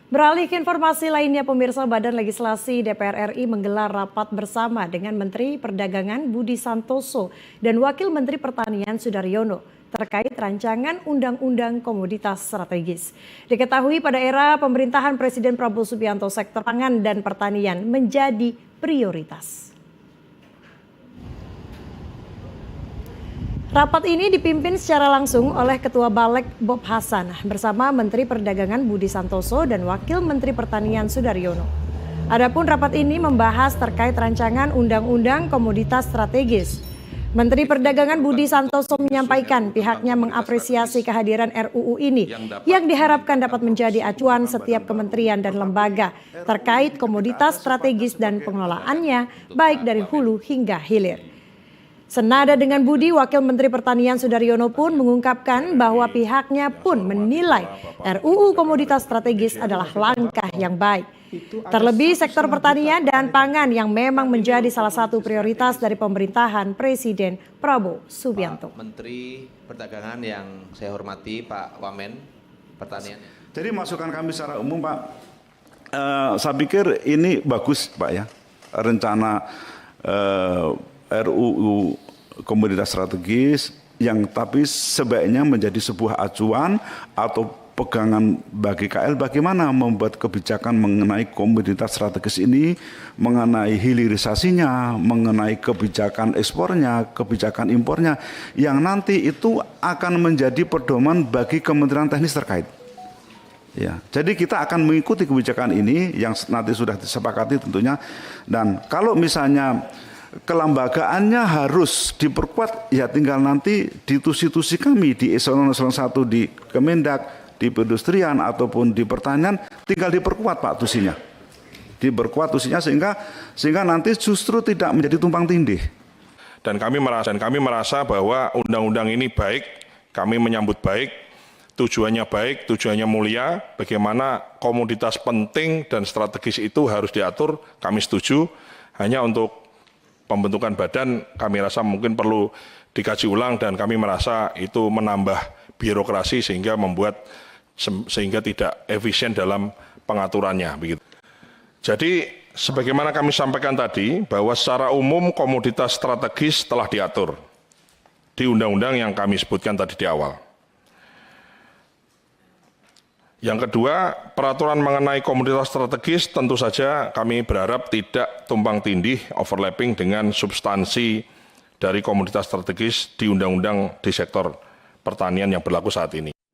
Beralih ke informasi lainnya, pemirsa, Badan Legislasi DPR RI menggelar rapat bersama dengan Menteri Perdagangan Budi Santoso dan Wakil Menteri Pertanian Sudaryono terkait rancangan Undang-Undang Komoditas Strategis. Diketahui pada era pemerintahan Presiden Prabowo Subianto, sektor pangan dan pertanian menjadi prioritas. Rapat ini dipimpin secara langsung oleh Ketua Balek Bob Hasan bersama Menteri Perdagangan Budi Santoso dan Wakil Menteri Pertanian Sudaryono. Adapun rapat ini membahas terkait rancangan Undang-Undang Komoditas Strategis. Menteri Perdagangan Budi Santoso menyampaikan pihaknya mengapresiasi kehadiran RUU ini yang diharapkan dapat menjadi acuan setiap kementerian dan lembaga terkait komoditas strategis dan pengelolaannya baik dari hulu hingga hilir. Senada dengan Budi, Wakil Menteri Pertanian Sudaryono pun mengungkapkan bahwa pihaknya pun menilai RUU Komoditas Strategis adalah langkah yang baik. Terlebih sektor pertanian dan pangan yang memang menjadi salah satu prioritas dari pemerintahan Presiden Prabowo Subianto. Pak Menteri Perdagangan yang saya hormati, Pak Wamen Pertanian. Jadi masukan kami secara umum, Pak, saya pikir ini bagus, Pak, ya, rencana RUU Komoditas Strategis yang tapi sebaiknya menjadi sebuah acuan atau pegangan bagi KL bagaimana membuat kebijakan mengenai komoditas strategis ini, mengenai hilirisasinya, mengenai kebijakan ekspornya, kebijakan impornya, yang nanti itu akan menjadi pedoman bagi kementerian teknis terkait. Ya, jadi kita akan mengikuti kebijakan ini yang nanti sudah disepakati tentunya, dan kalau misalnya kelembagaannya harus diperkuat, ya tinggal nanti di tusi-tusi kami di eselon 1 di Kemendak, di perindustrian ataupun di pertanian, tinggal diperkuat, Pak, tusinya. Diperkuat tusinya sehingga nanti justru tidak menjadi tumpang tindih. Dan kami merasa bahwa undang-undang ini baik, kami menyambut baik, tujuannya mulia, bagaimana komoditas penting dan strategis itu harus diatur, kami setuju. Hanya untuk pembentukan badan kami rasa mungkin perlu dikaji ulang dan kami merasa itu menambah birokrasi sehingga tidak efisien dalam pengaturannya, begitu. Jadi sebagaimana kami sampaikan tadi bahwa secara umum komoditas strategis telah diatur di undang-undang yang kami sebutkan tadi di awal. Yang kedua, peraturan mengenai komoditas strategis tentu saja kami berharap tidak tumpang tindih overlapping dengan substansi dari komoditas strategis di undang-undang di sektor pertanian yang berlaku saat ini.